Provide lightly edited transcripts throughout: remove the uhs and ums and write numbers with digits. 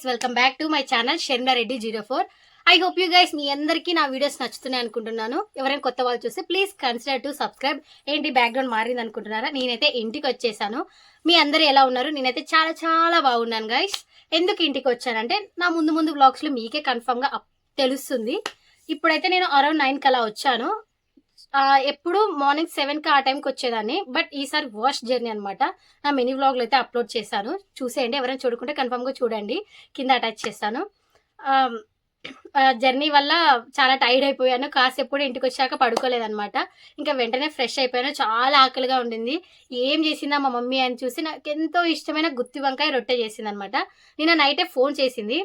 Welcome back to my channel Sharmila Reddy 04. I hope you guys మీ అందరికీ నా వీడియోస్ నచ్చుతున్నాయి అనుకుంటున్నాను. ఎవరైనా కొత్త వాళ్ళు చూస్తే ప్లీజ్ కన్సిడర్ టు సబ్స్క్రైబ్. ఏంటి బ్యాక్గ్రౌండ్ మారింది అనుకుంటున్నారా? నేనైతే ఇంటికి వచ్చేసాను. మీ అందరు ఎలా ఉన్నారు? నేనైతే చాలా చాలా బాగున్నాను గైస్. ఎందుకు ఇంటికి వచ్చానంటే నా ముందు వ్లాగ్స్లో మీకే కన్ఫర్మ్గా తెలుస్తుంది. ఇప్పుడైతే నేను అరౌండ్ 9 అలా వచ్చాను. ఎప్పుడు మార్నింగ్ 7కి ఆ టైంకి వచ్చేదాన్ని. బట్ ఈసారి వాష్ జర్నీ అనమాట. నా మినీ వ్లాగ్లో అయితే అప్లోడ్ చేశాను, చూసేయండి. ఎవరైనా చూడుకుంటే కన్ఫర్మ్గా చూడండి, కింద అటాచ్ చేస్తాను. జర్నీ వల్ల చాలా టైర్డ్ అయిపోయాను. కాసేపు ఇంటికి వచ్చాక పడుకోలేదనమాట. ఇంకా వెంటనే ఫ్రెష్ అయిపోయాను. చాలా ఆకలిగా ఉండింది. ఏం చేసిందా మా మమ్మీ అని చూసి నాకు ఎంతో ఇష్టమైన గుత్తి వంకాయ రొట్టె చేసింది అనమాట. నిన్న నైటే ఫోన్ చేసింది,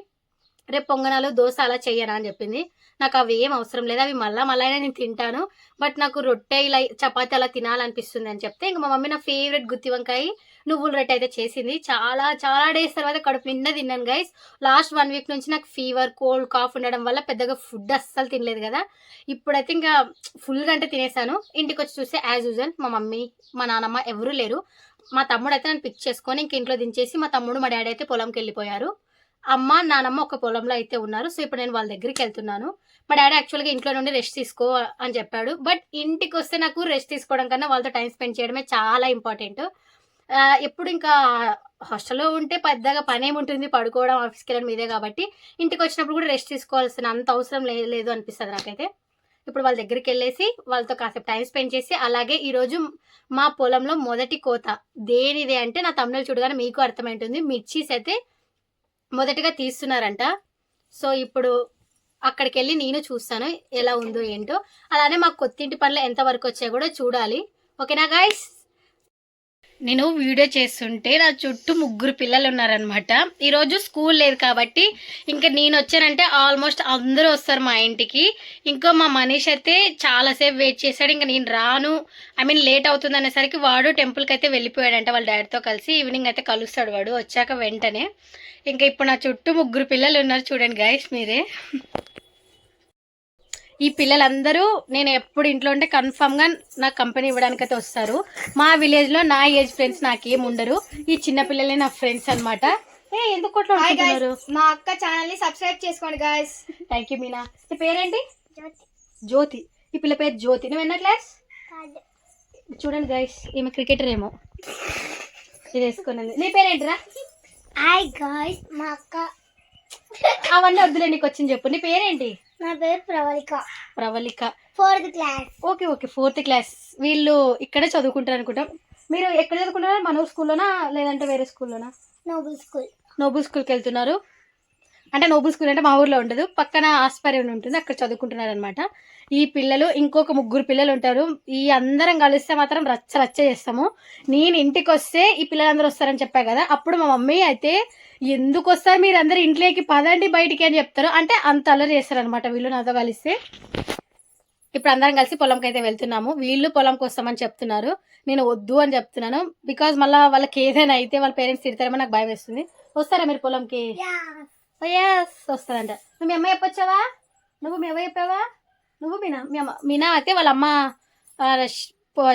రేపు పొంగనాలు దోశ అలా చెయ్యనా అని చెప్పింది. నాకు అవి ఏం అవసరం లేదు, అవి మళ్ళీ అయినా నేను తింటాను. బట్ నాకు రొట్టె ఇలా చపాతి అలా తినాలనిపిస్తుంది అని చెప్తే ఇంకా మా మమ్మీ నా ఫేవరెట్ గుత్తి వంకాయ నువ్వుల రొట్టె అయితే చేసింది. చాలా చాలా డేస్ తర్వాత కడుపు నిండా తిన్నాను గైస్. లాస్ట్ 1 వీక్ నుంచి నాకు ఫీవర్, కోల్డ్, కాఫ్ ఉండడం వల్ల పెద్దగా ఫుడ్ అస్సలు తినలేదు కదా. ఇప్పుడైతే ఇంకా ఫుల్గా అంటే తినేసాను. ఇంటికి వచ్చి చూస్తే యాజ్ యూజువల్ మా మమ్మీ, మా నాన్నమ్మ ఎవరూ లేరు. మా తమ్ముడు అయితే నన్ను పిక్ చేసుకొని ఇంక ఇంట్లో దించేసి మా తమ్ముడు మా డాడీ అయితే పొలంకి వెళ్ళిపోయారు. అమ్మ నానమ్మ ఒక పొలంలో అయితే ఉన్నారు. సో ఇప్పుడు నేను వాళ్ళ దగ్గరికి వెళ్తున్నాను. మా డాడీ యాక్చువల్గా ఇంట్లో నుండి రెస్ట్ తీసుకో అని చెప్పాడు. బట్ ఇంటికి వస్తే నాకు రెస్ట్ తీసుకోవడం కన్నా వాళ్ళతో టైం స్పెండ్ చేయడమే చాలా ఇంపార్టెంట్. ఎప్పుడు ఇంకా హాస్టల్లో ఉంటే పెద్దగా పని ఏముంటుంది, పడుకోవడం, ఆఫీస్కి వెళ్ళడం మీదే. కాబట్టి ఇంటికి వచ్చినప్పుడు కూడా రెస్ట్ తీసుకోవాల్సిన అంత అవసరం లేదు అనిపిస్తుంది నాకైతే. ఇప్పుడు వాళ్ళ దగ్గరికి వెళ్ళేసి వాళ్ళతో కాసేపు టైం స్పెండ్ చేసి, అలాగే ఈరోజు మా పొలంలో మొదటి కోత దేనిదే అంటే నా తమిళ చూడగానే మీకు అర్థమైంటుంది. మిర్చీస్ అయితే మొదటిగా తీస్తున్నారంట. సో ఇప్పుడు అక్కడికి వెళ్ళి నేను చూస్తాను ఎలా ఉందో ఏంటో. అలానే మాకు కొత్తింటి పనులు ఎంతవరకు వచ్చాయో కూడా చూడాలి. ఓకేనా గైస్? నేను వీడియో చేస్తుంటే నా చుట్టూ 3 పిల్లలు ఉన్నారనమాట. ఈరోజు స్కూల్ లేదు కాబట్టి ఇంకా నేను వచ్చానంటే ఆల్మోస్ట్ అందరూ వస్తారు మా ఇంటికి. ఇంకో మా మనీష్ అయితే చాలాసేపు వెయిట్ చేశాడు. ఇంకా నేను రాను, లేట్ అవుతుంది అనేసరికి వాడు టెంపుల్కి అయితే వెళ్ళిపోయాడంట వాళ్ళ డాడీతో కలిసి. ఈవినింగ్ అయితే కలుస్తాడు వాడు వచ్చాక వెంటనే. ఇంకా ఇప్పుడు నా చుట్టూ 3 పిల్లలు ఉన్నారు చూడండి గైస్ మీరే. ఈ పిల్లలందరూ నేను ఎప్పుడు ఇంట్లో ఉంటే కన్ఫామ్గా నాకు కంపెనీ ఇవ్వడానికి అయితే వస్తారు. మా విలేజ్లో నా ఏజ్ ఫ్రెండ్స్ నాకేం ఉండరు. ఈ చిన్న పిల్లలే నా ఫ్రెండ్స్ అనమాట. ఎందుకు కొట్లాడుతున్నారు? మా అక్క ఛానల్ ని సబ్స్క్రైబ్ చేసుకోండి గైస్. Thank you Meena. నీ పేరేంటి? జ్యోతి. ఈ పిల్ల పేరు జ్యోతి. నువ్వు ఎన్న క్లాస్? చూడండి గైస్, ఈమె క్రికెటర్ ఏమో. ఇది వేసుకున్నది. నీ పేరేంటిరా? హాయ్ గైస్, మా అక్క. అవన్నీ వద్దులే, నీకు వచ్చింది చెప్పు. నీ పేరేంటి? నా పేరు Pravallika. Pravallika 4th class. Okay 4th class. వీళ్ళు ఇక్కడే చదువుకుంటారు అనుకుంటాం. మీరు ఎక్కడ చదువుకుంటారా? మన స్కూల్లోనా లేదంటే వేరే స్కూల్లోనా? Nobel school. నోబుల్ స్కూల్కి వెళ్తున్నారు. అంటే నోబుల్ స్కూల్ అంటే మా ఊర్లో ఉండదు, పక్కన ఆస్పర్యం ఉంటుంది, అక్కడ చదువుకుంటున్నారు అనమాట. ఈ పిల్లలు ఇంకొక 3 పిల్లలు ఉంటారు. ఈ అందరం కలిస్తే మాత్రం రచ్చ చేస్తాము. నేను ఇంటికి వస్తే ఈ పిల్లలందరూ వస్తారని చెప్పా కదా, అప్పుడు మా మమ్మీ అయితే ఎందుకు వస్తారు మీరు అందరు ఇంట్లోకి, పదండి బయటికి అని చెప్తారు. అంటే అంత అల్లరి చేస్తారు అనమాట వీళ్ళు నాతో కలిస్తే. ఇప్పుడు అందరం కలిసి పొలంకి అయితే వెళ్తున్నాము. వీళ్ళు పొలంకి వస్తామని చెప్తున్నారు, నేను వద్దు అని చెప్తున్నాను. బికాజ్ మళ్ళీ వాళ్ళకి ఏదైనా అయితే వాళ్ళ పేరెంట్స్ తిడతారేమో నాకు భయం వేస్తుంది. వస్తారా మీరు పొలంకి? వస్తారంట. నువ్వు మీ అమ్మ చెప్పొచ్చావా? నువ్వు మీ అమ్మ చెప్పావా? నువ్వు మీనా అయితే వాళ్ళ అమ్మ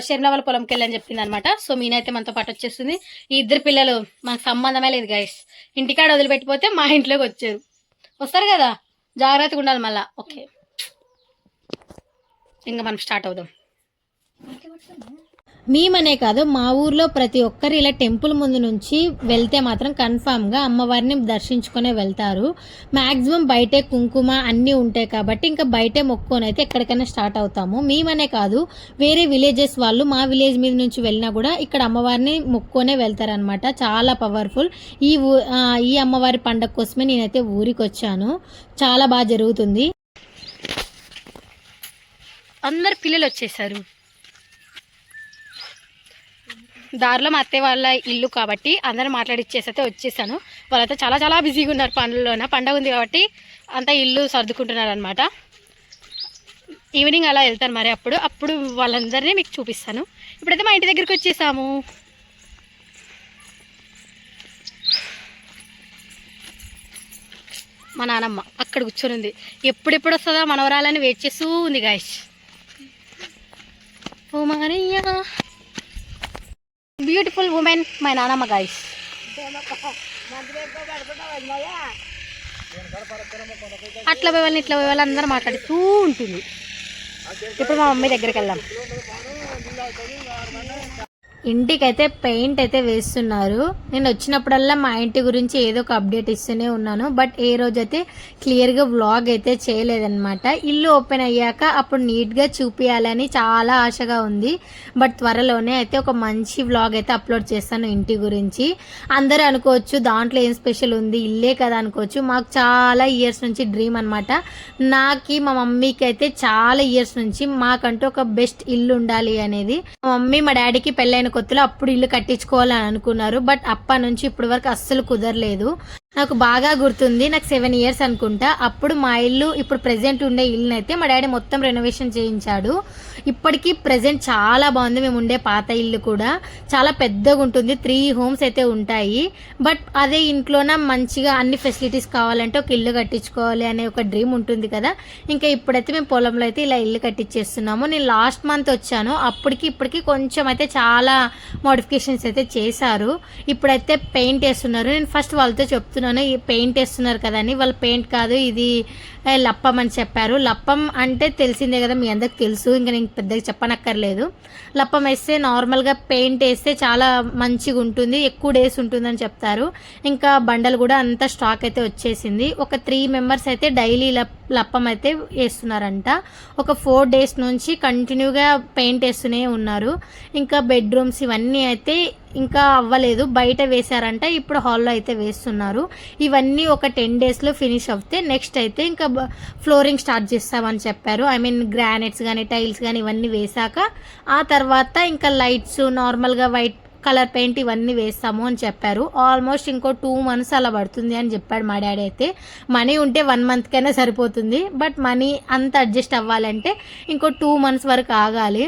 షర్మిల వాళ్ళ పొలంకి వెళ్ళని చెప్పింది అనమాట. సో మీనా అయితే మనతో పాటు వచ్చేస్తుంది. ఈ 2 పిల్లలు మనకు సంబంధమే లేదు గైస్. ఇంటికాడ వదిలిపెట్టిపోతే మా ఇంట్లోకి వచ్చారు. వస్తారు కదా, జాగ్రత్తగా ఉండాలి మళ్ళా. ఓకే, ఇంకా మనం స్టార్ట్ అవుదాం. మేమనే కాదు, మా ఊర్లో ప్రతి ఒక్కరు ఇలా టెంపుల్ ముందు నుంచి వెళ్తే మాత్రం కన్ఫామ్గా అమ్మవారిని దర్శించుకునే వెళ్తారు. మ్యాక్సిమం బయటే కుంకుమ అన్నీ ఉంటాయి కాబట్టి ఇంకా బయటే మొక్కుకొని అయితే ఎక్కడికైనా స్టార్ట్ అవుతాము. మేమనే కాదు, వేరే విలేజెస్ వాళ్ళు మా విలేజ్ మీద నుంచి వెళ్ళినా కూడా ఇక్కడ అమ్మవారిని మొక్కునే వెళ్తారనమాట. చాలా పవర్ఫుల్. ఈ అమ్మవారి పండగ కోసమే నేనైతే ఊరికి వచ్చాను. చాలా బాగా జరుగుతుంది. అందరు పిల్లలు వచ్చేసారు. దారిలో మా అత్తయ్య వాళ్ళ ఇల్లు కాబట్టి అందరూ మాట్లాడిచ్చేసి అయితే వచ్చేసాను. వాళ్ళైతే చాలా చాలా బిజీగా ఉన్నారు పనుల్లోన. పండగ ఉంది కాబట్టి అంతా ఇల్లు సర్దుకుంటున్నారు అనమాట. ఈవినింగ్ అలా వెళ్తాను మరి, అప్పుడు వాళ్ళందరినీ మీకు చూపిస్తాను. ఇప్పుడైతే మా ఇంటి దగ్గరికి వచ్చేసాము. మా నానమ్మ అక్కడ కూర్చొని ఎప్పుడెప్పుడు వస్తుందా మనవరాలని వెయిట్ చేస్తూ ఉంది గాయస్. ఓ మగనయ్య, బ్యూటిఫుల్ ఉమెన్ మై నానమ్మ గాయస్. అట్లా పోయే వాళ్ళని ఇట్లా పోయే వాళ్ళు అందరూ మాట్లాడుతూ ఉంటుంది. ఇప్పుడు మా మమ్మీ దగ్గరికి వెళ్దాం. ఇంటికైతే పెయింట్ అయితే వేస్తున్నారు. నేను వచ్చినప్పుడల్లా మా ఇంటి గురించి ఏదో ఒక అప్డేట్ ఇస్తూనే ఉన్నాను. బట్ ఏ రోజైతే క్లియర్గా వ్లాగ్ అయితే చేయలేదన్నమాట. ఇల్లు ఓపెన్ అయ్యాక అప్పుడు నీట్గా చూపించాలని చాలా ఆశగా ఉంది. బట్ త్వరలోనే అయితే ఒక మంచి వ్లాగ్ అయితే అప్లోడ్ చేస్తాను ఇంటి గురించి. అందరూ అనుకోవచ్చు దాంట్లో ఏం స్పెషల్ ఉంది, ఇల్లే కదా అనుకోవచ్చు. మాకు చాలా ఇయర్స్ నుంచి డ్రీమ్ అనమాట. నాకి మా మమ్మీకి అయితే చాలా ఇయర్స్ నుంచి మాకంటూ ఒక బెస్ట్ ఇల్లు ఉండాలి అనేది. మా మమ్మీ మా డాడీకి పెళ్ళైన కొత్తలో అప్పుడు ఇల్లు కట్టించుకోవాలని అనుకున్నారు. బట్ అప్పటి నుంచి ఇప్పటి వరకు అస్సలు కుదరలేదు. నాకు బాగా గుర్తుంది, నాకు 7 years అనుకుంటా. అప్పుడు మా ఇల్లు ఇప్పుడు ప్రెజెంట్ ఉండే ఇల్లుని అయితే మా డాడీ మొత్తం రెనోవేషన్ చేయించాడు. ఇప్పటికీ ప్రెజెంట్ చాలా బాగుంది. మేము ఉండే పాత ఇల్లు కూడా చాలా పెద్దగా ఉంటుంది. 3 homes అయితే ఉంటాయి. బట్ అదే ఇంట్లోన మంచిగా అన్ని ఫెసిలిటీస్ కావాలంటే ఒక ఇల్లు కట్టించుకోవాలి అనే ఒక డ్రీమ్ ఉంటుంది కదా. ఇంకా ఇప్పుడైతే మేము పొలంలో అయితే ఇలా ఇల్లు కట్టించేస్తున్నాము. నేను లాస్ట్ మంత్ వచ్చాను. అప్పటికి ఇప్పటికి కొంచెం అయితే చాలా మోడిఫికేషన్స్ అయితే చేశారు. ఇప్పుడైతే పెయింట్ వేస్తున్నారు. నేను ఫస్ట్ వాళ్ళతో చెప్తున్నాను, ఈ పెయింట్ వేస్తున్నారు కదా అని. వాళ్ళు పెయింట్ కాదు, ఇది లప్పం అని చెప్పారు. లప్పం అంటే తెలిసిందే కదా, మీ అందరికి తెలుసు, ఇంకా నేను పెద్దగా చెప్పనక్కర్లేదు. లప్పం వేస్తే నార్మల్గా పెయింట్ వేస్తే చాలా మంచిగా ఉంటుంది, ఎక్కువ డేస్ ఉంటుందని చెప్తారు. ఇంకా బండలు కూడా అంత స్టాక్ అయితే వచ్చేసింది. ఒక 3 members అయితే డైలీ లప్పం అయితే వేస్తున్నారంట. ఒక 4 days నుంచి కంటిన్యూగా పెయింట్ వేస్తూనే ఉన్నారు. ఇంకా బెడ్రూమ్స్ ఇవన్నీ అయితే ఇంకా అవ్వలేదు, బయట వేశారంట. ఇప్పుడు హాల్లో అయితే వేస్తున్నారు. ఇవన్నీ ఒక 10 daysలో ఫినిష్ అవుతే నెక్స్ట్ అయితే ఇంకా ఫ్లోరింగ్ స్టార్ట్ చేస్తామని చెప్పారు. ఐ మీన్ గ్రానైట్స్ కానీ టైల్స్ కానీ ఇవన్నీ వేశాక ఆ తర్వాత ఇంకా లైట్స్ నార్మల్గా వైట్ కలర్ పెయింట్ ఇవన్నీ వేస్తాము అని చెప్పారు. ఆల్మోస్ట్ ఇంకో 2 months అలా పడుతుంది అని చెప్పాడు మా డాడీ అయితే. మనీ ఉంటే 1 monthకైనా సరిపోతుంది. బట్ మనీ అంత అడ్జస్ట్ అవ్వాలంటే ఇంకో 2 months వరకు ఆగాలి.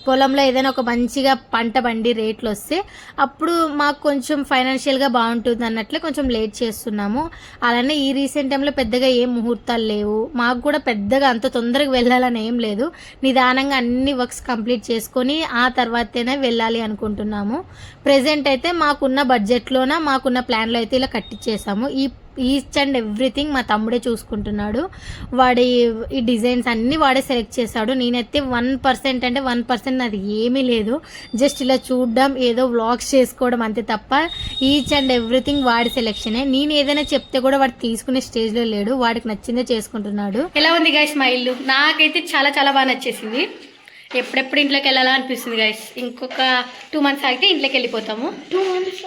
పొలంలో ఏదైనా ఒక మంచిగా పంట బండి రేట్లు వస్తే అప్పుడు మాకు కొంచెం ఫైనాన్షియల్గా బాగుంటుంది అన్నట్లే కొంచెం లేట్ చేస్తున్నాము. అలానే ఈ రీసెంట్ టైంలో పెద్దగా ఏం ముహూర్తాలు లేవు. మాకు కూడా పెద్దగా అంత తొందరగా వెళ్ళాలని ఏం లేదు. నిదానంగా అన్ని వర్క్స్ కంప్లీట్ చేసుకొని ఆ తర్వాతనే వెళ్ళాలి అనుకుంటున్నాము. ప్రెజెంట్ అయితే మాకున్న బడ్జెట్లోన మాకున్న ప్లాన్లో అయితే ఇలా కట్టించేసాము. ఈచ్ అండ్ ఎవ్రీథింగ్ మా తమ్ముడే చూసుకుంటున్నాడు. వాడి ఈ డిజైన్స్ అన్నీ వాడే సెలెక్ట్ చేశాడు. నేనైతే 1% అంటే 1% అది ఏమీ లేదు. జస్ట్ ఇలా చూడడం, ఏదో వ్లాగ్స్ చేసుకోవడం అంతే తప్ప ఈచ్ అండ్ ఎవ్రీథింగ్ వాడి సెలెక్షనే. నేను ఏదైనా చెప్తే కూడా వాడు తీసుకునే స్టేజ్లో లేడు. వాడికి నచ్చిందే చేసుకుంటున్నాడు. ఎలా ఉంది గైస్ మా ఇల్లు? నాకైతే చాలా చాలా బాగా నచ్చేసింది. ఎప్పుడెప్పుడు ఇంట్లోకి వెళ్ళాలా అనిపిస్తుంది గైస్. ఇంకొక 2 months ఆగితే ఇంట్లోకి వెళ్ళిపోతాము. 2 months?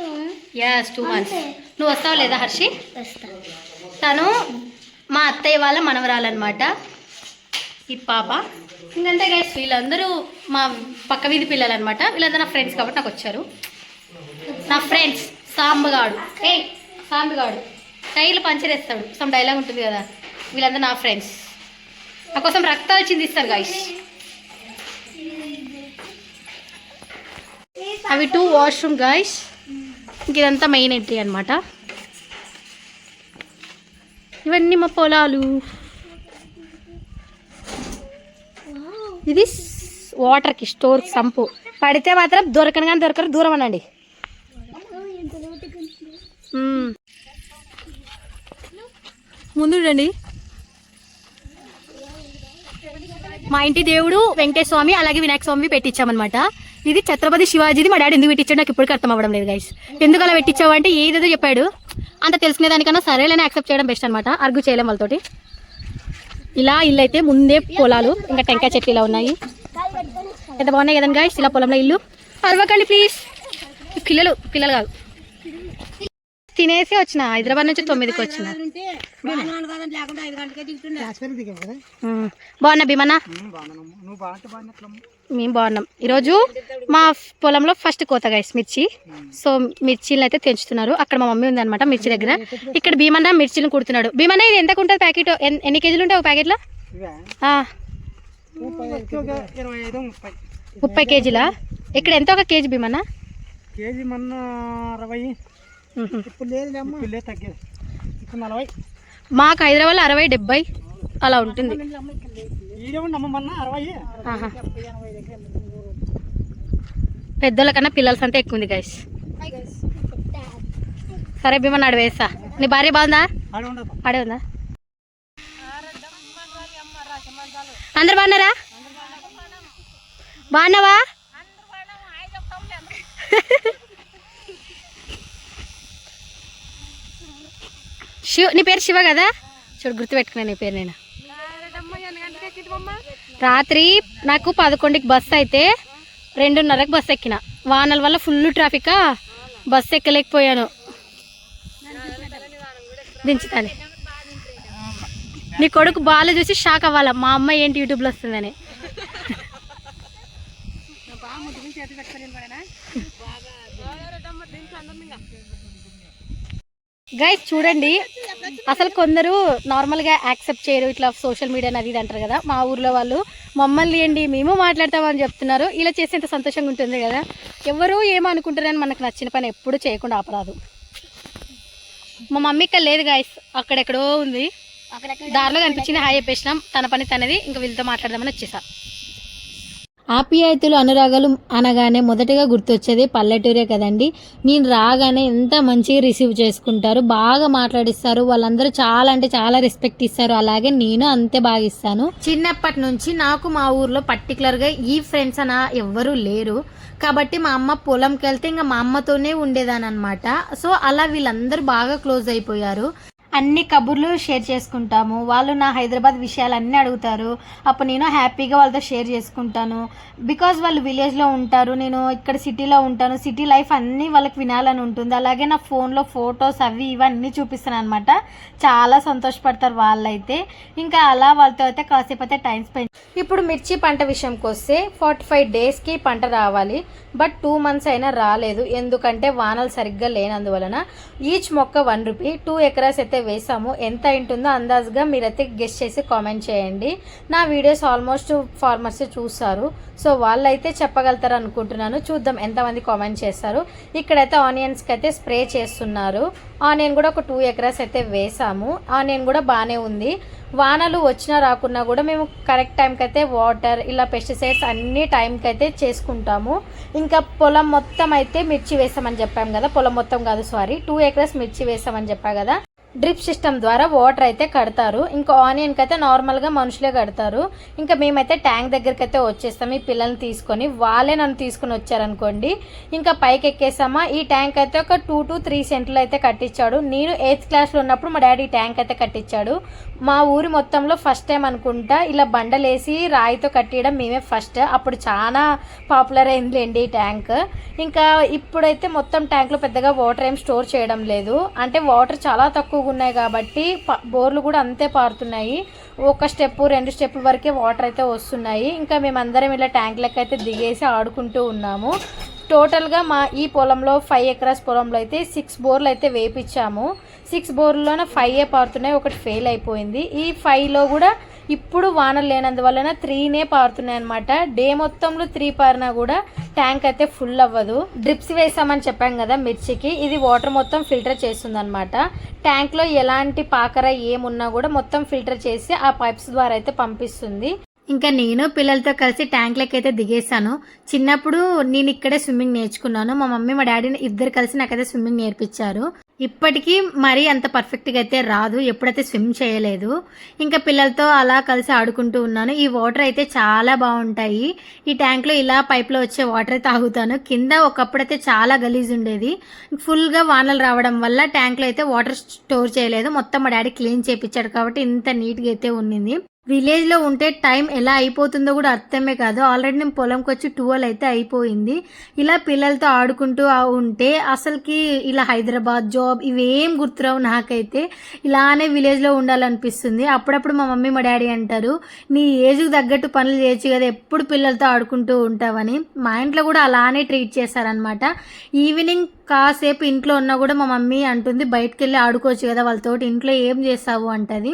As 2 months. నువ్వు వస్తావు లేదా హర్షి? తను మా అత్తయ్య వాళ్ళ మనవరాలన్నమాట ఈ పాప. ఇంకంతే గైస్, వీళ్ళందరూ మా పక్క వీధి పిల్లలు అనమాట. వీళ్ళందరూ నా ఫ్రెండ్స్ కాబట్టి నాకు వచ్చారు. నా ఫ్రెండ్స్ సాంబగాడు, సాంబగాడు టైర్లు పంచర్ వేస్తాడు, సమ్ డైలాగ్ ఉంటుంది కదా. వీళ్ళందరూ నా ఫ్రెండ్స్. నా కోసం రక్తాలు చిందిస్తారు గైస్. అవి 2 washroom గైస్. ఇదంతా మెయిన్ ఎంట్రీ అనమాట. ఇవన్నీ మా పొలాలు. ఇది వాటర్కి స్టోర్ సంపు. పడితే మాత్రం దొరకను కానీ దొరకరు, దూరం అనండి. ముందు చూడండి, మా ఇంటి దేవుడు వెంకటేశ్వర స్వామి అలాగే వినాయక స్వామి పెట్టించామన్నమాట. ఇది ఛత్రపతి శివాజీది. మా డాడీ ఎందుకు పెట్టించాడు నాకు ఇప్పటికీ అర్థం అవ్వడం లేదు గైస్. ఎందుకు అలా పెట్టించావు అంటే ఏదేదో చెప్పాడు. అంత తెలుసుకునే దానికన్నా సరేలేని యాక్సెప్ట్ చేయడం బెస్ట్ అనమాట. అర్గు చేయలేం వాళ్ళతోటి. ఇలా ఇల్లు అయితే ముందే పొలాలు, ఇంకా టెంకాయ చెట్లు ఇలా ఉన్నాయి. ఎంత బాగున్నాయి కదండి గైస్ ఇలా పొలంలో ఇల్లు. అరవకండి ప్లీజ్. పిల్లలు కాదు. తినేసి వచ్చిన హైదరాబాద్ నుంచి 9కి వచ్చిన. బాగున్నా భీమన్న? మేము బాగున్నాం. ఈరోజు మా పొలంలో ఫస్ట్ కోత గైస్ మిర్చి. సో మిర్చీలు అయితే తెంచుతున్నారు. అక్కడ మా మమ్మీ ఉందన్నమాట మిర్చి దగ్గర. ఇక్కడ భీమన్న మిర్చిలు కుడుతున్నాడు. భీమన్న ఇది ఎంతకు ఉంటుంది ప్యాకెట్? ఎన్ని కేజీలు ఉంటాయి ఒక ప్యాకెట్లో? 30 kgs. ఇక్కడ ఎంత ఒక కేజీ భీమన్న? కేజీ మొన్న 60. మాకు హైదరాబాద్లో 60-70 అలా ఉంటుంది. పెద్దల కన్నా పిల్లల సంతే ఎక్కువ ఉంది గైస్. సరే భీమన్న నాడు వేస్తా. నీ భార్య బాగుందా? ఆడ ఉండదు. ఆడే ఉందా? అందరు బాగున్నారా? బాగున్నావా? శివ, నీ పేరు శివ కదా? చూడు గుర్తుపెట్టుకున్నా నీ పేరు. నేను రాత్రి నాకు 11కి బస్సు అయితే 2:30కి బస్సు ఎక్కిన. వానల వల్ల ఫుల్ ట్రాఫిక్, బస్సు ఎక్కలేకపోయాను. దించుతాను. నీ కొడుకు బాగా చూసి షాక్ అవ్వాలా, మా అమ్మ ఏంటి యూట్యూబ్లో వస్తుందని. గైస్ చూడండి, అసలు కొందరు నార్మల్గా యాక్సెప్ట్ చేయరు, ఇట్లా సోషల్ మీడియా అది ఇది అంటారు కదా. మా ఊర్లో వాళ్ళు మమ్మల్ని ఏంటి మేము మాట్లాడతామని చెప్తున్నారు. ఇలా చేస్తే ఎంత సంతోషంగా ఉంటుంది కదా. ఎవరు ఏమో అనుకుంటారని మనకు నచ్చిన పని ఎప్పుడు చేయకుండా ఆపరాదు. మా మమ్మీ ఇక్కడ లేదు గాయస్, అక్కడెక్కడో ఉంది. దారిలో కనిపించింది, హాయ్ చెప్పేసినాం. తన పని తనది, ఇంకా వీళ్ళతో మాట్లాడదామని వచ్చేసా. ఆప్యాయతలు అనురాగాలు అనగానే మొదటగా గుర్తొచ్చేది పల్లెటూరే కదండి. నేను రాగానే ఎంత మంచిగా రిసీవ్ చేసుకుంటారు, బాగా మాట్లాడిస్తారు. వాళ్ళందరూ చాలా అంటే చాలా రెస్పెక్ట్ ఇస్తారు. అలాగే నేను అంతే బాగా ఇస్తాను. చిన్నప్పటి నుంచి నాకు మా ఊర్లో పర్టికులర్గా ఈ ఫ్రెండ్స్ అన్న ఎవ్వరూ లేరు కాబట్టి మా అమ్మ పొలంకి వెళ్తే ఇంకా మా అమ్మతోనే ఉండేదాని అనమాట. సో అలా వీళ్ళందరూ బాగా క్లోజ్ అయిపోయారు. అన్ని కబుర్లు షేర్ చేసుకుంటాము. వాళ్ళు నా హైదరాబాద్ విషయాలు అన్నీ అడుగుతారు. అప్పుడు నేను హ్యాపీగా వాళ్ళతో షేర్ చేసుకుంటాను. బికాజ్ వాళ్ళు విలేజ్లో ఉంటారు, నేను ఇక్కడ సిటీలో ఉంటాను. సిటీ లైఫ్ అన్నీ వాళ్ళకి వినాలని ఉంటుంది. అలాగే నా ఫోన్లో ఫొటోస్ అవి ఇవన్నీ చూపిస్తాను అనమాట. చాలా సంతోషపడతారు వాళ్ళైతే. ఇంకా అలా వాళ్ళతో అయితే కాసేపు అయితే టైం స్పెండ్. ఇప్పుడు మిర్చి పంట విషయంకి వస్తే 45 డేస్కి పంట రావాలి. బట్ 2 మంత్స్ అయినా రాలేదు. ఎందుకంటే వానలు సరిగ్గా లేనందువలన. ఈచ్ మొక్క 1 రూపీ. 2 ఎకరాస్ అయితే వేసాము. ఎంత ఉంటుందో అందాజుగా మీరైతే గెస్ట్ చేసి కామెంట్ చేయండి. నా వీడియోస్ ఆల్మోస్ట్ ఫార్మర్స్ చూస్తారు, సో వాళ్ళైతే చెప్పగలుగుతారు అనుకుంటున్నాను. చూద్దాం ఎంతమంది కామెంట్ చేస్తారు. ఇక్కడైతే ఆనియన్స్కి అయితే స్ప్రే చేస్తున్నారు. ఆనియన్ కూడా ఒక 2 ఎకరాస్ అయితే వేసాము. ఆనియన్ కూడా బాగానే ఉంది. వానలు వచ్చినా రాకున్నా కూడా మేము కరెక్ట్ టైంకి అయితే వాటర్ ఇలా పెస్టిసైడ్స్ అన్ని టైంకి అయితే చేసుకుంటాము. ఇంకా పొలం మొత్తం అయితే మిర్చి వేసామని చెప్పాము కదా, పొలం మొత్తం కాదు సారీ, 2 ఎకరాస్ మిర్చి వేసామని చెప్పా కదా. డ్రిప్ సిస్టమ్ ద్వారా వాటర్ అయితే కడతారు. ఇంకా ఆనియన్కి అయితే నార్మల్గా మనుషులే కడతారు. ఇంకా మేమైతే ట్యాంక్ దగ్గరికి అయితే వచ్చేస్తాము. ఈ పిల్లల్ని తీసుకొని వాళ్ళే నన్ను తీసుకుని వచ్చారనుకోండి. ఇంకా పైకి ఎక్కేసామా. ఈ ట్యాంక్ అయితే ఒక 2 to 3 సెంట్లు అయితే కట్టించాడు. నేను 8th క్లాస్లో ఉన్నప్పుడు మా డాడీ ట్యాంక్ అయితే కట్టించాడు. మా ఊరి మొత్తంలో ఫస్ట్ టైం అనుకుంటా ఇలా బండలేసి రాయితో కట్టియడం మేమే ఫస్ట్. అప్పుడు చాలా పాపులర్ అయిందిలేండి ఈ ట్యాంక్. ఇంకా ఇప్పుడైతే మొత్తం ట్యాంక్లో పెద్దగా వాటర్ ఏం స్టోర్ చేయడం లేదు. అంటే వాటర్ చాలా తక్కువగా ఉన్నాయి కాబట్టి బోర్లు కూడా అంతే పారుతున్నాయి. 1 స్టెప్ 2 స్టెప్పుల వరకే వాటర్ అయితే వస్తున్నాయి. ఇంకా మేమందరం ఇలా ట్యాంక్ లెక్క అయితే దిగేసి ఆడుకుంటూ ఉన్నాము. టోటల్గా మా ఈ పొలంలో 5 ఎకరాస్ పొలంలో అయితే 6 బోర్లు అయితే వేపించాము. 6 బోర్లలోనే 5 పారుతున్నాయి, ఒకటి ఫెయిల్ అయిపోయింది. ఈ 5లో కూడా ఇప్పుడు వానలు లేనందువలన 3నే పారుతున్నాయి అనమాట. డే మొత్తంలో 3 పారినా కూడా ట్యాంక్ అయితే ఫుల్ అవ్వదు. డ్రిప్స్ వేసామని చెప్పాం కదా మిర్చికి, ఇది వాటర్ మొత్తం ఫిల్టర్ చేస్తుంది అనమాట. ట్యాంక్లో ఎలాంటి పాకర ఏమున్నా కూడా మొత్తం ఫిల్టర్ చేసి ఆ పైప్స్ ద్వారా అయితే పంపిస్తుంది. ఇంకా నేను పిల్లలతో కలిసి ట్యాంక్లకి అయితే దిగేసాను. చిన్నప్పుడు నేను ఇక్కడే స్విమ్మింగ్ నేర్చుకున్నాను. మా మమ్మీ మా డాడీని ఇద్దరు కలిసి నాకైతే స్విమ్మింగ్ నేర్పించారు. ఇప్పటికీ మరీ అంత పర్ఫెక్ట్గా అయితే రాదు, ఎప్పుడైతే స్విమ్ చేయలేదు. ఇంకా పిల్లలతో అలా కలిసి ఆడుకుంటూ ఉన్నాను. ఈ వాటర్ అయితే చాలా బాగుంటాయి. ఈ ట్యాంక్లో ఇలా పైప్లో వచ్చే వాటర్ తాగుతాను. కింద ఒకప్పుడైతే చాలా గలీజ్ ఉండేది. ఫుల్గా వానలు రావడం వల్ల ట్యాంక్లో అయితే వాటర్ స్టోర్ చేయలేదు. మొత్తం మా డాడీ క్లీన్ చేయించాడు కాబట్టి ఇంత నీట్గా అయితే ఉండింది. విలేజ్లో ఉంటే టైం ఎలా అయిపోతుందో కూడా అర్థమే కాదు. ఆల్రెడీ నేను పొలంకి వచ్చి 12 అయితే అయిపోయింది. ఇలా పిల్లలతో ఆడుకుంటూ ఉంటే అసలుకి ఇలా హైదరాబాద్ జాబ్ ఇవేం గుర్తురావు నాకైతే. ఇలానే విలేజ్లో ఉండాలనిపిస్తుంది. అప్పుడప్పుడు మా మమ్మీ మా డాడీ అంటారు, నీ ఏజ్కి తగ్గట్టు పనులు చేయొచ్చు కదా, ఎప్పుడు పిల్లలతో ఆడుకుంటూ ఉంటావని. మా ఇంట్లో కూడా అలానే ట్రీట్ చేశారనమాట. ఈవినింగ్ కాసేపు ఇంట్లో ఉన్నా కూడా మా మమ్మీ అంటుంది, బయటకు వెళ్ళి ఆడుకోవచ్చు కదా వాళ్ళతోటి, ఇంట్లో ఏం చేస్తావు అంటది.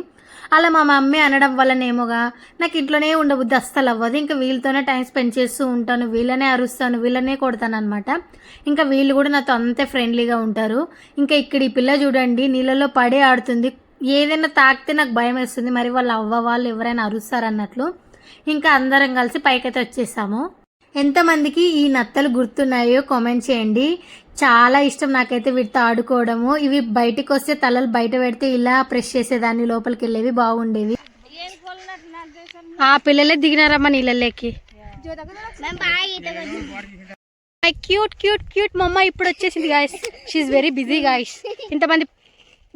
అలా మా మమ్మీ అనడం వల్లనేమోగా నాకు ఇంట్లోనే ఉండబుద్ధి అస్సలు అవ్వదు. ఇంకా వీళ్ళతోనే టైం స్పెండ్ చేస్తూ ఉంటాను, వీళ్ళనే అరుస్తాను, వీళ్ళనే కొడతాను అనమాట. ఇంకా వీళ్ళు కూడా నాతో అంతే ఫ్రెండ్లీగా ఉంటారు. ఇంకా ఇక్కడ ఈ పిల్ల చూడండి నీళ్ళలో పడే ఆడుతుంది. ఏదైనా తాకితే నాకు భయం వేస్తుంది, మరి వాళ్ళ అవ్వ వాళ్ళు ఎవరైనా అరుస్తారన్నట్లు. ఇంకా అందరం కలిసి పైకైతే వచ్చేసాము. ఎంతమందికి ఈ నత్తలు గుర్తున్నాయో కామెంట్ చేయండి. చాలా ఇష్టం నాకైతే వీటితో ఆడుకోవడము. ఇవి బయటికి వస్తే తలలు బయట పెడితే ఇలా ప్రెస్ చేసేదాన్ని, లోపలికి వెళ్ళేవి, బాగుండేవి. ఆ పిల్లలే దిగినారమ్మా నీళ్ళకి. క్యూట్ క్యూట్ క్యూట్ మా అమ్మ ఇప్పుడు వచ్చేసింది guys. She very busy guys. ఇంతమంది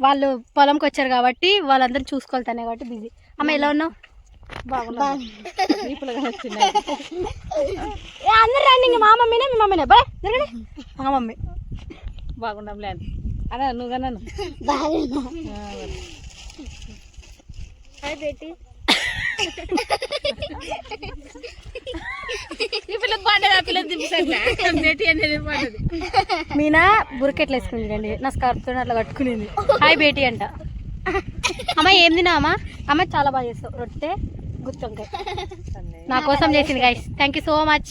వాళ్ళు పొలంకి వచ్చారు కాబట్టి వాళ్ళందరూ చూసుకోవాలి కాబట్టి బిజీ. అమ్మ ఎలా ఉన్నావు? అందరు రండి. ఇంకా మా మమ్మీనే, మీ మమ్మీనే బాయ్ జరగండి. మా మమ్మీ బాగుండం లేదు అదే నువ్వు కన్నాను మీనా బురకెట్లు వేసుకుంది అండి, నా స్కార్ఫ్ అట్లా కట్టుకునింది. హాయ్ బేటీ అంట. అమ్మ ఏం తిన్నావమ్మా? అమ్మ చాలా బాగా చేస్తావు. రొట్టె గుత్తొంకాయ నా కోసం చేసింది guys. Thank you so much.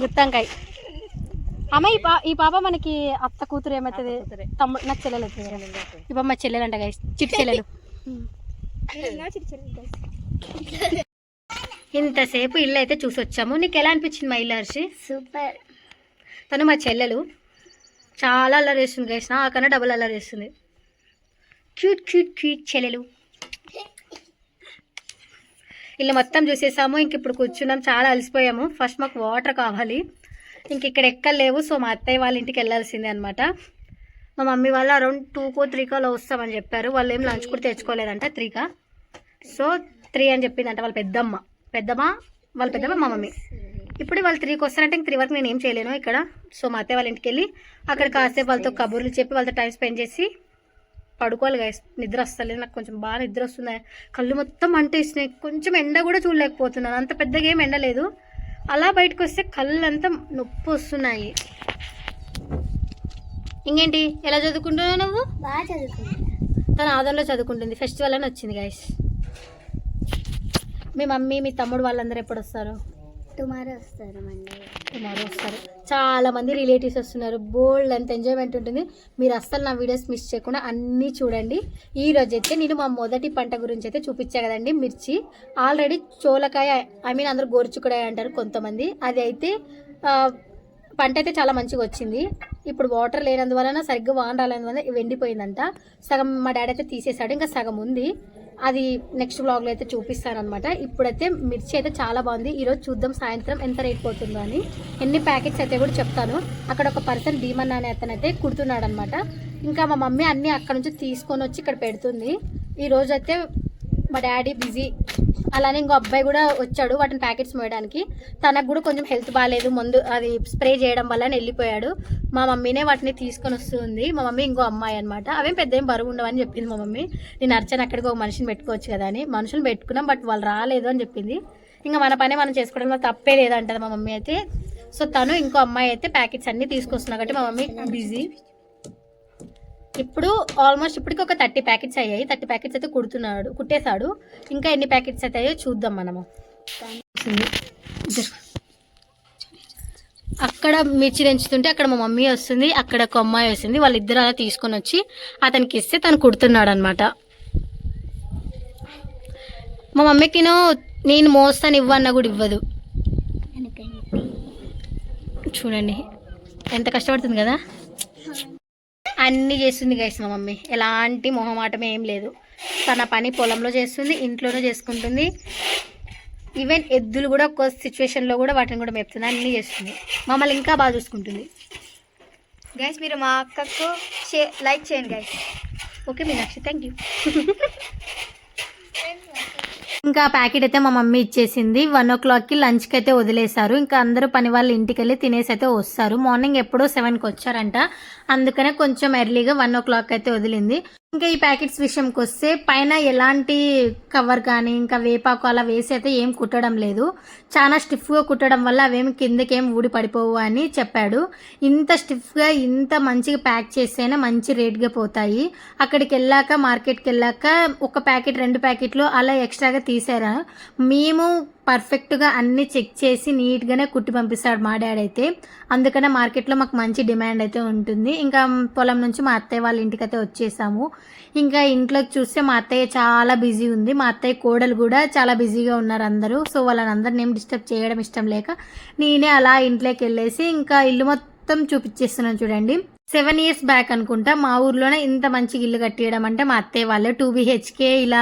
గుత్తొంకాయ అమ్మ. ఈ పాప మనకి అత్త కూతురు ఏమవుతుంది, తమ్ముడు నాకు చెల్లెలు అవుతుంది. ఈ పాప మా చెల్లెలు అంట గైస్, చిట్టి చెల్లెలు. ఇంతసేపు ఇల్లు అయితే చూసి వచ్చాము. నీకు ఎలా అనిపించింది మా ఇల్లు హర్షి? సూపర్. తను మా చెల్లెలు చాలా అల్లరి చేస్తుంది గైస్, నాకన్నా డబుల్ అల్లరి చేస్తుంది. క్యూట్ క్యూట్ క్యూట్ చెల్లెలు. ఇల్లు మొత్తం చూసేసాము. ఇంక ఇప్పుడు కూర్చున్నాం, చాలా అలసిపోయాము. ఫస్ట్ మాకు వాటర్ కావాలి, ఇంక ఇక్కడ ఎక్కలేవు. సో మా అత్తయ్య వాళ్ళ ఇంటికి వెళ్ళాల్సిందే అనమాట. మా మమ్మీ వాళ్ళు అరౌండ్ 2కో 3కో వస్తామని చెప్పారు. వాళ్ళు ఏం లంచ్ కూడా తెచ్చుకోలేదంట 3కా. సో 3 అని చెప్పిందంట వాళ్ళ పెద్దమ్మ మా మమ్మీ. ఇప్పుడు వాళ్ళు 3కి వస్తారంటే ఇంక 3 వరకు నేను ఏం చేయలేను ఇక్కడ. సో మా అత్తయ్య వాళ్ళ ఇంటికి వెళ్ళి అక్కడ కాసేపు వాళ్ళతో కబుర్లు చెప్పి వాళ్ళతో టైం స్పెండ్ చేసి పడుకోవాలి గైస్. నిద్ర వస్తలేదు నాకు, కొంచెం బాగా నిద్ర వస్తుంది. కళ్ళు మొత్తం అంటేస్తున్నాయి. కొంచెం ఎండ కూడా చూడలేకపోతున్నాను, అంత పెద్దగా ఏం ఎండ లేదు. అలా బయటకు వస్తే కళ్ళు అంతా నొప్పి వస్తున్నాయి. ఇంకేంటి, ఎలా చదువుకుంటున్నావు నువ్వు? బాగా చదువుకుంటా. తను ఆదంలో చదువుకుంటుంది. ఫెస్టివల్ అని వచ్చింది గైస్. మీ మమ్మీ మీ తమ్ముడు వాళ్ళందరూ ఎప్పుడు వస్తారు? టుమారో వస్తారు, మండే టుమారో వస్తారు. చాలా మంది రిలేటివ్స్ వస్తున్నారు. బోల్డ్ అంత ఎంజాయ్మెంట్ ఉంటుంది. మీరు అస్సలు నా వీడియోస్ మిస్ చేయకుండా అన్నీ చూడండి. ఈ రోజు అయితే నేను మా మొదటి పంట గురించి అయితే చూపించా కదండి, మిర్చి. ఆల్రెడీ చోలకాయ, అందరూ గోరుచుకుడాయ అంటారు కొంతమంది. అది అయితే పంట అయితే చాలా మంచిగా వచ్చింది. ఇప్పుడు వాటర్ లేనందువలన, సరిగ్గా వాన రాలేనందువలన వెండిపోయిందంట. సగం మా డాడీ అయితే తీసేశాడు, ఇంకా సగం ఉంది. అది నెక్స్ట్ వ్లాగ్లో అయితే చూపిస్తానమాట. ఇప్పుడైతే మిర్చి అయితే చాలా బాగుంది. ఈరోజు చూద్దాం సాయంత్రం ఎంత రేట్ పోతుందో అని. ఎన్ని ప్యాకెట్స్ అయితే కూడా చెప్తాను. అక్కడ ఒక పర్సన్ భీమన్న అనే అతను అయితే కుడుతున్నాడు అనమాట. ఇంకా మా మమ్మీ అన్నీ అక్కడ నుంచి తీసుకొని వచ్చి ఇక్కడ పెడుతుంది. ఈరోజు అయితే మా డాడీ బిజీ. అలానే ఇంకో అబ్బాయి కూడా వచ్చాడు వాటిని ప్యాకెట్స్ మోయడానికి. తనకు కూడా కొంచెం హెల్త్ బాగాలేదు, ముందు అది స్ప్రే చేయడం వల్ల వెళ్ళిపోయాడు. మా మమ్మీనే వాటిని తీసుకొని వస్తుంది. మా మమ్మీ ఇంకో అమ్మాయి అనమాట. అవేం పెద్ద ఏం బరువు ఉండవని చెప్పింది మా మమ్మీ. నేను అర్చన అక్కడికి ఒక మనిషిని పెట్టుకోవచ్చు కదా అని. మనుషులు పెట్టుకున్నాం, బట్ వాళ్ళు రాలేదు అని చెప్పింది. ఇంకా మన పనే మనం చేసుకోవడంలో తప్పే లేదంటది మా మమ్మీ అయితే. సో తను ఇంకో అమ్మాయి అయితే ప్యాకెట్స్ అన్నీ తీసుకొస్తున్నా కాబట్టి మా మమ్మీ బిజీ. ఇప్పుడు ఆల్మోస్ట్ ఇప్పటికి ఒక 30 ప్యాకెట్స్ అయ్యాయి. 30 ప్యాకెట్స్ అయితే కుట్టేశాడు. ఇంకా ఎన్ని ప్యాకెట్స్ అవుతాయో చూద్దాం మనము. అక్కడ మిర్చి తెంచుతుంటే అక్కడ మా మమ్మీ వస్తుంది, అక్కడ ఒక అమ్మాయి వస్తుంది. వాళ్ళిద్దరు అలా తీసుకొని వచ్చి అతనికి ఇస్తే తను కుడుతున్నాడు అనమాట. మా మమ్మీకి నేను మోస్తాను ఇవ్వన్నా కూడా ఇవ్వదు. చూడండి ఎంత కష్టపడుతుంది కదా. అన్నీ చేస్తుంది గైస్ మా మమ్మీ. ఎలాంటి మొహమాటమే ఏం లేదు. తన పని పొలంలో చేస్తుంది, ఇంట్లోనే చేసుకుంటుంది. ఈవెన్ ఎద్దులు కూడా ఒక్కో సిచ్యువేషన్లో కూడా వాటిని కూడా మేపుతుంది, అన్నీ చేస్తుంది. మమ్మల్ని ఇంకా బాగా చూసుకుంటుంది. గైస్ మీరు మా అక్కకు లైక్ చేయండి guys. Okay Meenakshi, thank you. ఇంకా ప్యాకెట్ అయితే మా మమ్మీ ఇచ్చేసింది. 1 o'clockకి లంచ్కి అయితే వదిలేశారు. ఇంకా అందరూ పని వాళ్ళ ఇంటికి వెళ్ళి తినేసి అయితే వస్తారు. మార్నింగ్ ఎప్పుడో 7కి వచ్చారంట, అందుకనే కొంచెం ఎర్లీగా 1 o'clock అయితే వదిలింది. ఇంకా ఈ ప్యాకెట్స్ విషయంకి వస్తే పైన ఎలాంటి కవర్ కానీ ఇంకా వేపాకు అలా వేసి అయితే ఏం కుట్టడం లేదు. చాలా స్టిఫ్గా కుట్టడం వల్ల అవేమి కిందకి ఏం ఊడి పడిపోవు అని చెప్పాడు. ఇంత స్టిఫ్గా ఇంత మంచిగా ప్యాక్ చేస్తేనే మంచి రేట్గా పోతాయి. అక్కడికి వెళ్ళాక మార్కెట్కి వెళ్ళాక 1 ప్యాకెట్ 2 ప్యాకెట్లు అలా ఎక్స్ట్రాగా తీసారా. మేము పర్ఫెక్ట్గా అన్నీ చెక్ చేసి నీట్గానే కుట్టి పంపిస్తాడు మా డాడీ అయితే. అందుకనే మార్కెట్లో మాకు మంచి డిమాండ్ అయితే ఉంటుంది. ఇంకా పొలం నుంచి మా అత్తయ్య వాళ్ళ ఇంటికి అయితే వచ్చేసాము. ఇంకా ఇంట్లోకి చూస్తే మా అత్తయ్య చాలా బిజీ ఉంది. మా అత్తయ్య కోడలు కూడా చాలా బిజీగా ఉన్నారు అందరూ. సో వాళ్ళని అందరిని ఏం డిస్టర్బ్ చేయడం ఇష్టం లేక నేనే అలా ఇంట్లోకి వెళ్ళేసి ఇంకా ఇల్లు మొత్తం చూపించేస్తున్నాను చూడండి. 7 years బ్యాక్ అనుకుంటా మా ఊర్లోనే ఇంత మంచి ఇల్లు కట్టియడం అంటే మా అత్తయ్య వాళ్ళే. 2 BHK ఇలా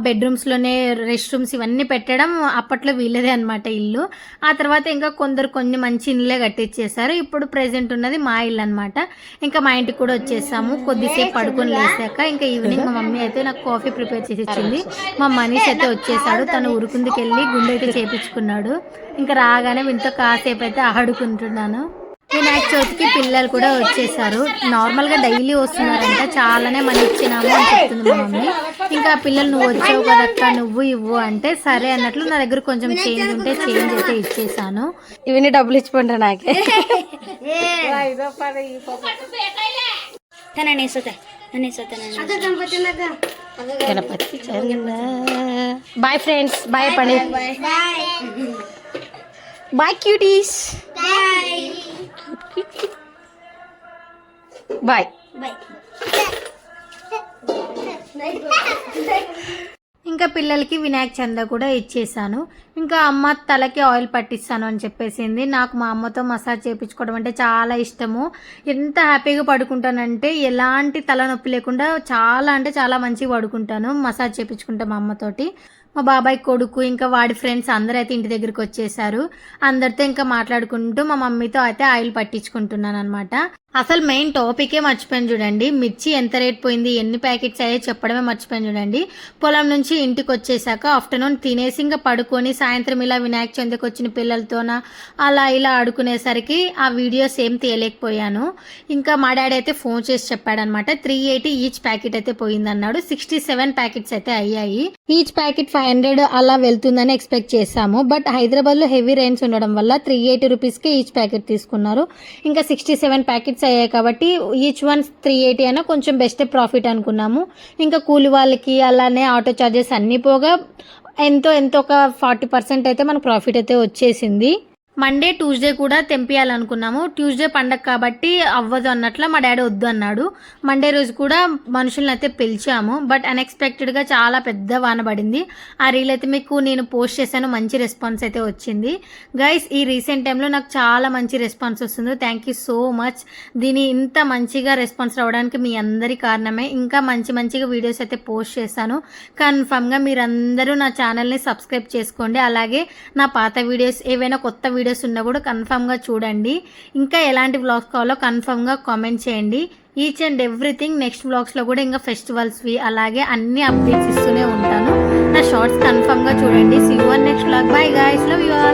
బెడ్రూమ్స్లోనే రెస్ట్ రూమ్స్ ఇవన్నీ పెట్టడం అప్పట్లో వీళ్ళదే అనమాట ఇల్లు. ఆ తర్వాత ఇంకా కొన్ని మంచి ఇళ్ళే కట్టించేశారు. ఇప్పుడు ప్రెజెంట్ ఉన్నది మా ఇల్లు అనమాట. ఇంకా మా ఇంటికి కూడా వచ్చేసాము. కొద్దిసేపు పడుకొని లేసాక ఇంకా ఈవినింగ్ మా మమ్మీ అయితే నాకు కాఫీ ప్రిపేర్ చేసి ఇచ్చింది. మా మనీష్ అయితే వచ్చేసాడు. తను ఉరుకుందికి వెళ్ళి గుండె అయితే చేపించుకున్నాడు. ఇంకా రాగానే వీళ్ళతో కాసేపు అయితే ఆడుకుంటున్నాను. వినాయక చవితికి పిల్లలు కూడా వచ్చేసారు. నార్మల్గా డైలీ వస్తున్నారంట. చాలానే మనీ ఇచ్చినాము అని చెప్తుంది మా మమ్మీ. ఇంకా పిల్లలు నువ్వు వచ్చావు కదక్క నువ్వు ఇవ్వు అంటే సరే అన్నట్లు నా దగ్గర కొంచెం చేంజ్ ఉంటే చేంజ్ అయితే ఇచ్చేసాను. ఇవన్నీ డబ్బులు ఇచ్చిపోండి నాకే. గణపతి బాయ్ ఫ్రెండ్స్, బాయ్ పండి, బాయ్ క్యూటీస్, బాయ్. ఇంకా పిల్లలకి వినాయక చందా కూడా ఇచ్చేసాను. ఇంకా అమ్మ తలకి ఆయిల్ పట్టిస్తాను అని చెప్పేసింది. నాకు మా అమ్మతో మసాజ్ చేయించుకోవడం అంటే చాలా ఇష్టము. ఎంత హ్యాపీగా పడుకుంటానంటే ఎలాంటి తలనొప్పి లేకుండా చాలా అంటే చాలా మంచిగా పడుకుంటాను మసాజ్ చేయించుకుంటా మా అమ్మతోటి. మా బాబాయ్ కొడుకు ఇంకా వాడి ఫ్రెండ్స్ అందరూ అయితే ఇంటి దగ్గరికి వచ్చేసారు. అందరితో ఇంకా మాట్లాడుకుంటూ మా మమ్మీతో అయితే ఆయిల్ పట్టించుకుంటున్నాను అనమాట. అసలు మెయిన్ టాపికే మర్చిపోయాను చూడండి. మిర్చి ఎంత రేట్ పోయింది, ఎన్ని ప్యాకెట్స్ అయ్యాయి చెప్పడమే మర్చిపోయాను చూడండి. పొలం నుంచి ఇంటికి వచ్చేసాక ఆఫ్టర్నూన్ తినేసి ఇంకా పడుకొని సాయంత్రం ఇలా వినాయక చవితికి వచ్చిన పిల్లలతోన అలా ఇలా ఆడుకునేసరికి ఆ వీడియోస్ ఏం తీయలేకపోయాను. ఇంకా మా డాడీ అయితే ఫోన్ చేసి చెప్పాడనమాట. 380 ఈచ్ ప్యాకెట్ అయితే పోయిందన్నాడు. 67 ప్యాకెట్స్ అయితే అయ్యాయి. ఈచ్ ప్యాకెట్ 500 అలా వెళ్తుందని ఎక్స్పెక్ట్ చేశాము. బట్ హైదరాబాద్లో హెవీ రైన్స్ ఉండడం వల్ల 380 రూపీస్కే ఈచ్ ప్యాకెట్ తీసుకున్నారు. ఇంకా 67 ప్యాకెట్స్ అయ్యాయి కాబట్టి ఈచ్ వన్ 380 అయినా కొంచెం బెస్ట్ ప్రాఫిట్ అనుకున్నాము. ఇంకా కూలి వాళ్ళకి అలానే ఆటో చార్జెస్ అన్నీ పోగా ఎంతో ఒక 40% అయితే మనకు ప్రాఫిట్ అయితే వచ్చేసింది. మండే ట్యూస్డే కూడా తెంపియాలనుకున్నాము. ట్యూస్డే పండగ కాబట్టి అవ్వదు అన్నట్లు మా డాడీ వద్దు అన్నాడు. మండే రోజు కూడా మనుషులను అయితే పిలిచాము. బట్ అన్ఎక్స్పెక్టెడ్గా చాలా పెద్ద వాన పడింది. ఆ రీల్ అయితే మీకు నేను పోస్ట్ చేశాను. మంచి రెస్పాన్స్ అయితే వచ్చింది గైస్. ఈ రీసెంట్ టైంలో నాకు చాలా మంచి రెస్పాన్స్ వస్తుంది. Thank you so much. దీని ఇంత మంచిగా రెస్పాన్స్ రావడానికి మీ అందరి కారణమే. ఇంకా మంచిగా వీడియోస్ అయితే పోస్ట్ చేశాను. కన్ఫామ్గా మీరందరూ నా ఛానల్ని సబ్స్క్రైబ్ చేసుకోండి. అలాగే నా పాత వీడియోస్ ఏవైనా కొత్త వీడియోస్ ఉన్నా కూడా కన్ఫామ్గా చూడండి. ఇంకా ఎలాంటి వ్లాగ్స్ కావాలో కన్ఫామ్గా కామెంట్ చేయండి. ఈచ్ అండ్ ఎవ్రీథింగ్ నెక్స్ట్ వ్లాగ్స్లో కూడా ఇంకా ఫెస్టివల్స్వి అలాగే అన్ని అప్డేట్స్ ఇస్తూనే ఉంటాను. నా షార్ట్స్ కన్ఫామ్గా చూడండి. See you on next vlog. Bye guys, love you all.